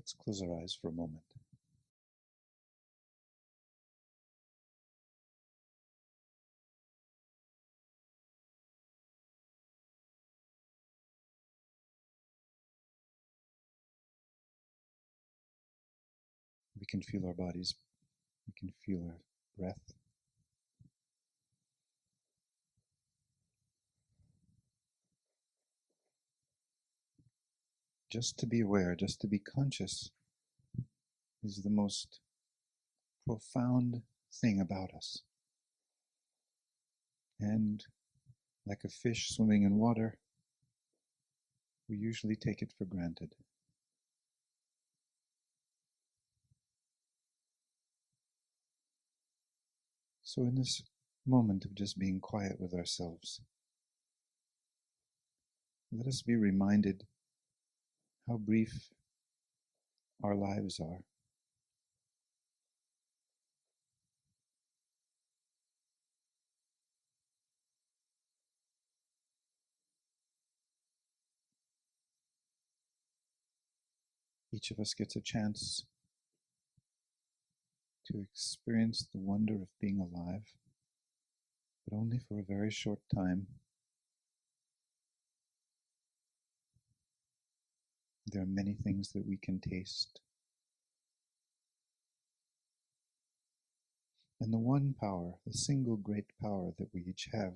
Let's close our eyes for a moment. We can feel our bodies. We can feel our breath. Just to be aware, just to be conscious is the most profound thing about us. And like a fish swimming in water, we usually take it for granted. So in this moment of just being quiet with ourselves, let us be reminded how brief our lives are. Each of us gets a chance to experience the wonder of being alive, but only for a very short time. There are many things that we can taste. And the one power, the single great power that we each have,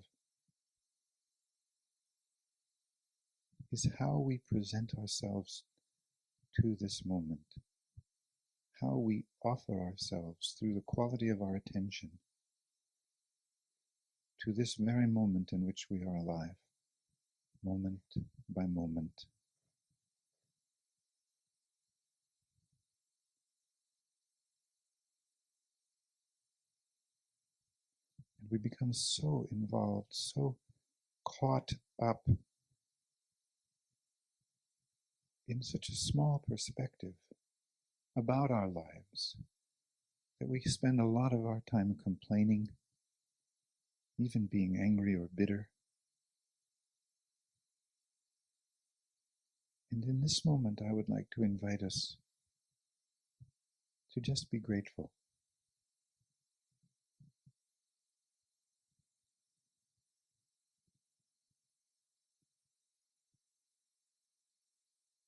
is how we present ourselves to this moment, how we offer ourselves through the quality of our attention to this very moment in which we are alive, moment by moment. And we become so involved, so caught up in such a small perspective about our lives that we spend a lot of our time complaining, even being angry or bitter. And in this moment, I would like to invite us to just be grateful.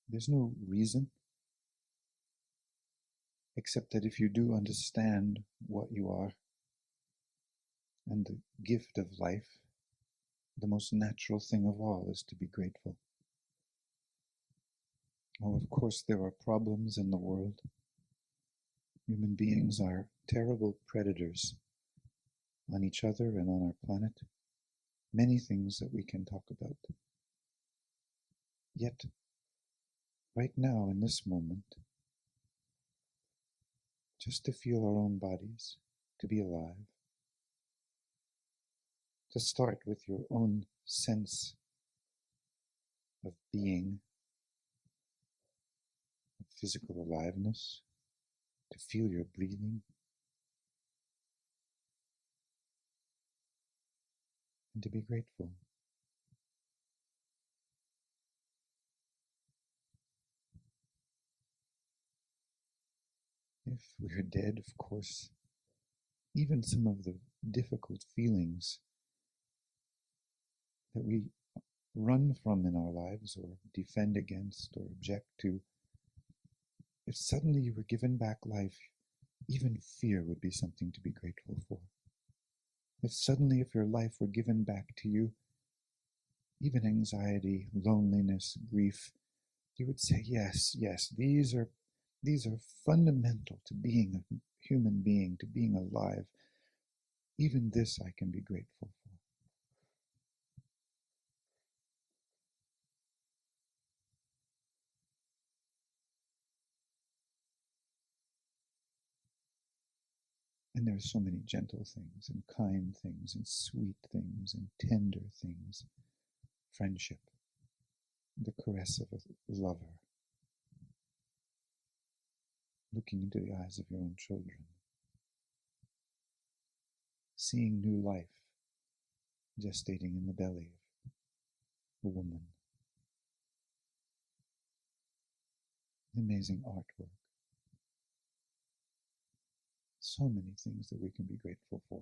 There's no reason, except that if you do understand what you are and the gift of life, the most natural thing of all is to be grateful. Oh, of course, there are problems in the world. Human beings are terrible predators on each other and on our planet. Many things that we can talk about. Yet, right now, in this moment, just to feel our own bodies, to be alive, to start with your own sense of being, of physical aliveness, to feel your breathing, and to be grateful. If we're dead, of course, even some of the difficult feelings that we run from in our lives or defend against or object to, if suddenly you were given back life, even fear would be something to be grateful for. If suddenly, if your life were given back to you, even anxiety, loneliness, grief, you would say, yes, yes, these are fundamental to being a human being, to being alive. Even this I can be grateful for. And there are so many gentle things and kind things and sweet things and tender things. Friendship, the caress of a lover, looking into the eyes of your own children, seeing new life gestating in the belly of a woman, amazing artwork. So many things that we can be grateful for.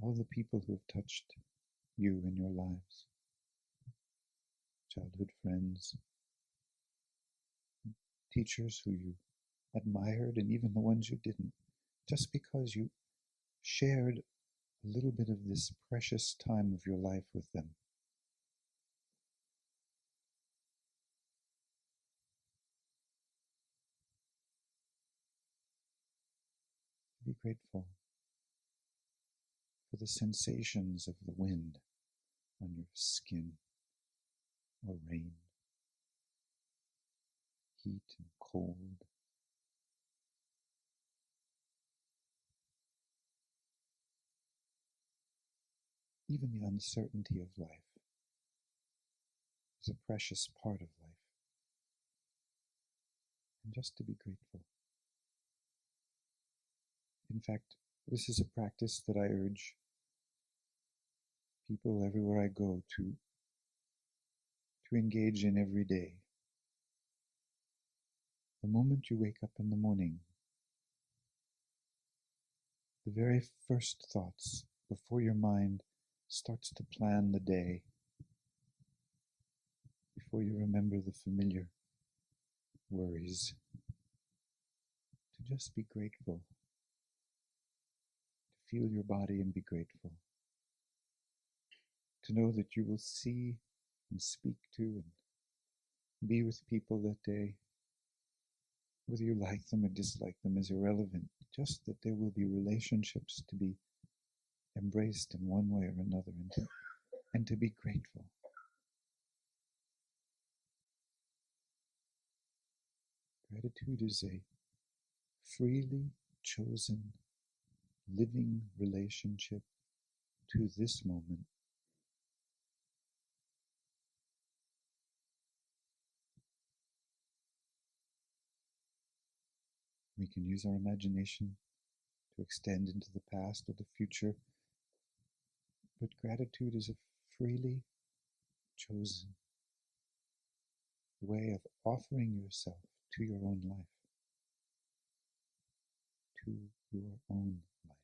All the people who have touched you in your lives, childhood friends, teachers who you admired, and even the ones you didn't, just because you shared a little bit of this precious time of your life with them. Be grateful for the sensations of the wind on your skin, or rain, heat and cold. Even the uncertainty of life is a precious part of life. And just to be grateful. In fact, this is a practice that I urge people everywhere I go to engage in every day. The moment you wake up in the morning, the very first thoughts before your mind starts to plan the day, before you remember the familiar worries, to just be grateful, to feel your body and be grateful, to know that you will see and speak to and be with people that day. Whether you like them or dislike them is irrelevant, just that there will be relationships to be embraced in one way or another, and to be grateful. Gratitude is a freely chosen, living relationship to this moment. We can use our imagination to extend into the past or the future, but gratitude is a freely chosen way of offering yourself to your own life, to your own life.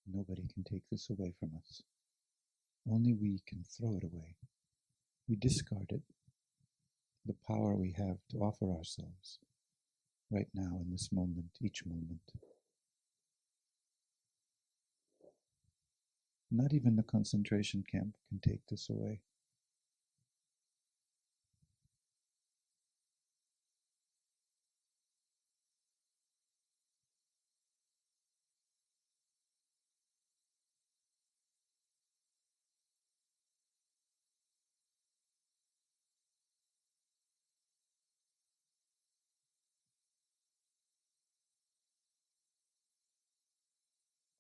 Nobody can take this away from us. Only we can throw it away. We discard it, the power we have to offer ourselves right now in this moment, each moment. Not even the concentration camp can take this away.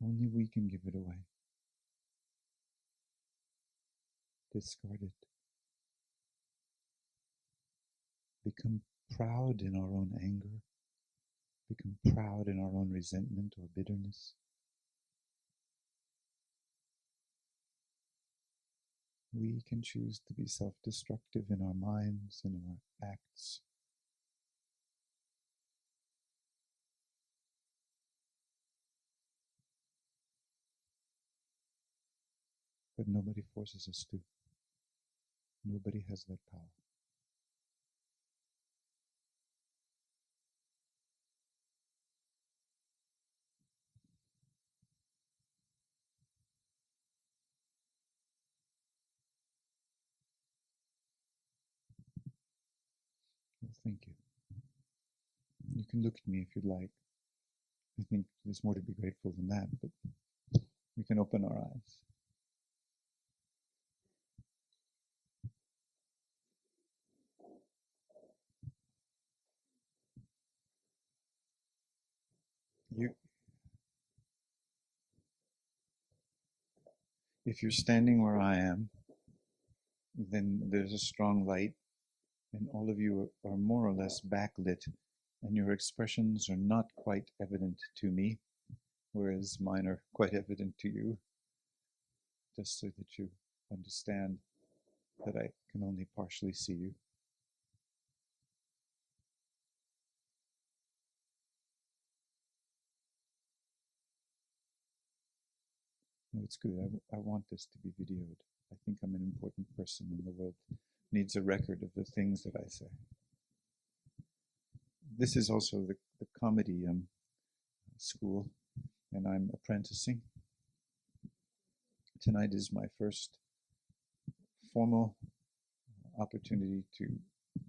Only we can give it away. Discard it. Become proud in our own anger. Become proud in our own resentment or bitterness. We can choose to be self-destructive in our minds and in our acts. But nobody forces us to. Nobody has that power. Well, thank you. You can look at me if you'd like. I think there's more to be grateful than that, but we can open our eyes. You, If you're standing where I am, then there's a strong light, and all of you are more or less backlit, and your expressions are not quite evident to me, whereas mine are quite evident to you, just so that you understand that I can only partially see you. No, it's good. I want this to be videoed. I think I'm an important person in the world. Needs a record of the things that I say. This is also the comedy school, and I'm apprenticing. Tonight is my first formal opportunity to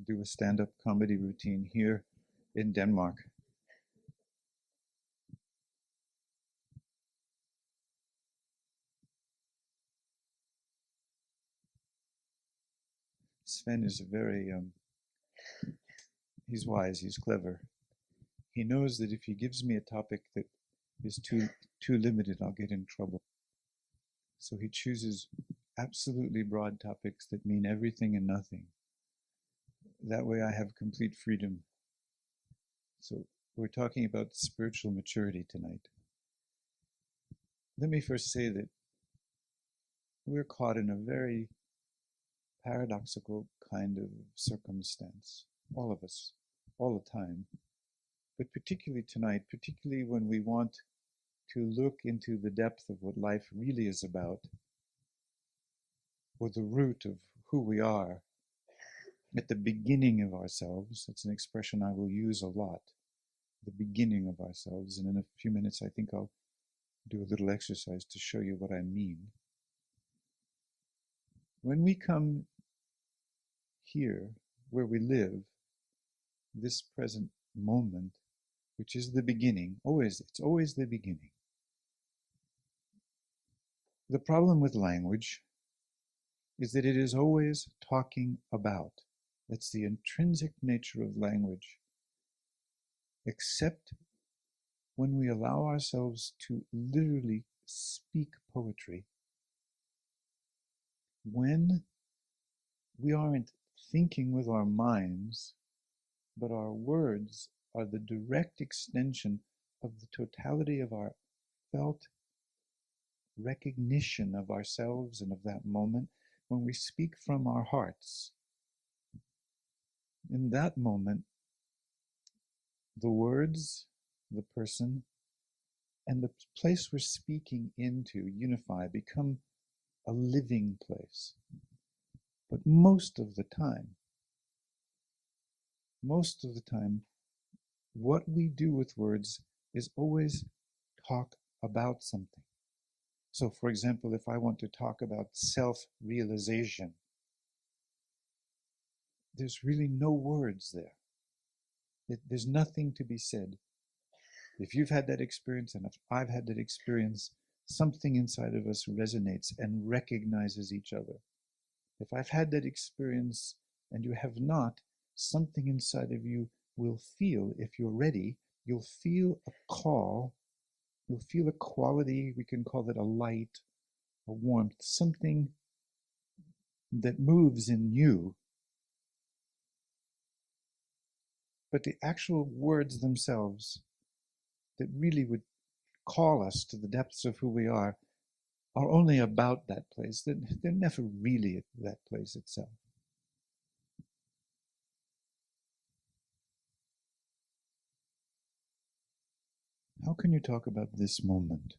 do a stand-up comedy routine here in Denmark. Sven is he's wise, he's clever. He knows that if he gives me a topic that is too limited, I'll get in trouble. So he chooses absolutely broad topics that mean everything and nothing. That way I have complete freedom. So we're talking about spiritual maturity tonight. Let me first say that we're caught in a very paradoxical kind of circumstance, all of us, all the time, but particularly tonight, particularly when we want to look into the depth of what life really is about, or the root of who we are, at the beginning of ourselves. That's an expression I will use a lot, the beginning of ourselves, and in a few minutes I think I'll do a little exercise to show you what I mean. When we come here, where we live, this present moment, which is the beginning, it's always the beginning. The problem with language is that it is always talking about. That's the intrinsic nature of language. Except when we allow ourselves to literally speak poetry, when we aren't thinking with our minds, but our words are the direct extension of the totality of our felt recognition of ourselves and of that moment, when we speak from our hearts. In that moment, the words, the person, and the place we're speaking into unify, become a living place. But most of the time, what we do with words is always talk about something. So, for example, if I want to talk about self-realization, there's really no words there. There's nothing to be said. If you've had that experience, and if I've had that experience, something inside of us resonates and recognizes each other. If I've had that experience and you have not, something inside of you will feel, if you're ready, you'll feel a call, you'll feel a quality, we can call it a light, a warmth, something that moves in you. But the actual words themselves that really would call us to the depths of who we are only about that place. They're never really at that place itself. How can you talk about this moment?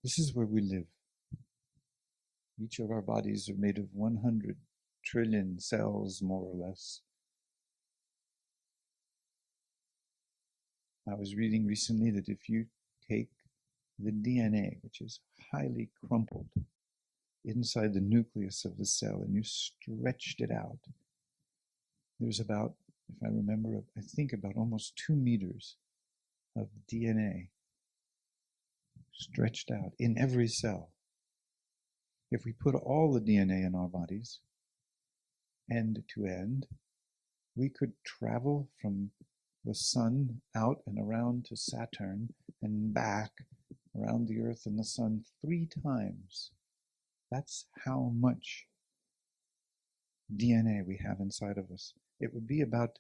This is where we live. Each of our bodies are made of 100 trillion cells, more or less. I was reading recently that if you take the DNA, which is highly crumpled, inside the nucleus of the cell, and you stretched it out, there's about, if I remember, I think about almost 2 meters of DNA stretched out in every cell. If we put all the DNA in our bodies, end to end, we could travel from the sun out and around to Saturn and back around the Earth and the sun 3 times That's how much DNA we have inside of us. It would be about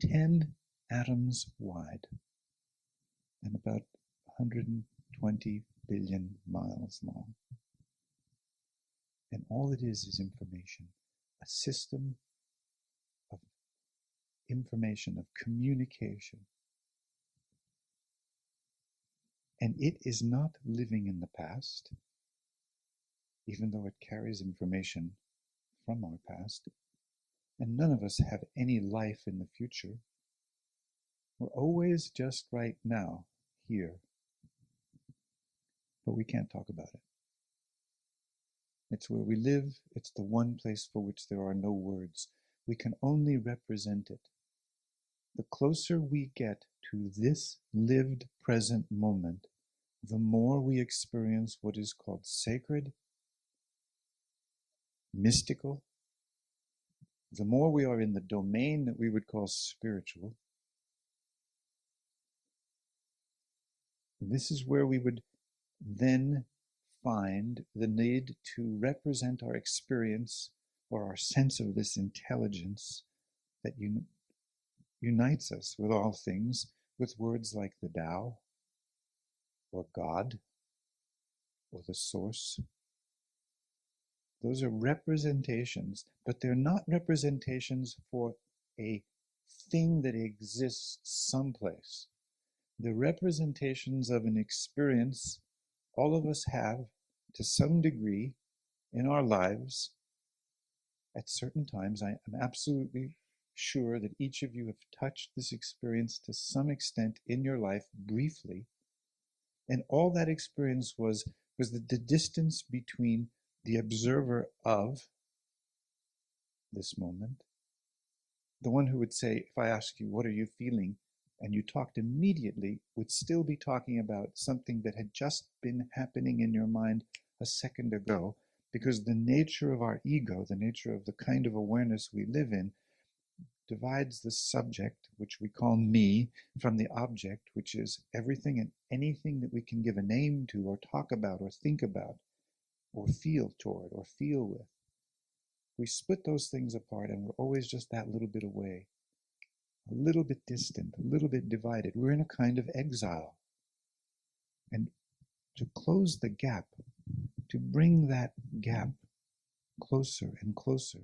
10 atoms wide and about 120 billion miles long. And all it is information, a system of information, of communication. And it is not living in the past, even though it carries information from our past. And none of us have any life in the future. We're always just right now, here. But we can't talk about it. It's where we live. It's the one place for which there are no words. We can only represent it. The closer we get to this lived present moment, the more we experience what is called sacred, mystical, the more we are in the domain that we would call spiritual. This is where we would then find the need to represent our experience or our sense of this intelligence that unites us with all things with words like the Tao or God or the Source. Those are representations, but they're not representations for a thing that exists someplace. They're representations of an experience all of us have to some degree in our lives at certain times. I am absolutely sure that each of you have touched this experience to some extent in your life briefly. And all that experience was the distance between the observer of this moment, the one who would say, if I ask you, what are you feeling? And you talked immediately, would still be talking about something that had just been happening in your mind a second ago, because the nature of our ego, the nature of the kind of awareness we live in, divides the subject, which we call me, from the object, which is everything and anything that we can give a name to or talk about or think about or feel toward or feel with. We split those things apart and we're always just that little bit away, a little bit distant, a little bit divided. We're in a kind of exile. And to close the gap, to bring that gap closer and closer,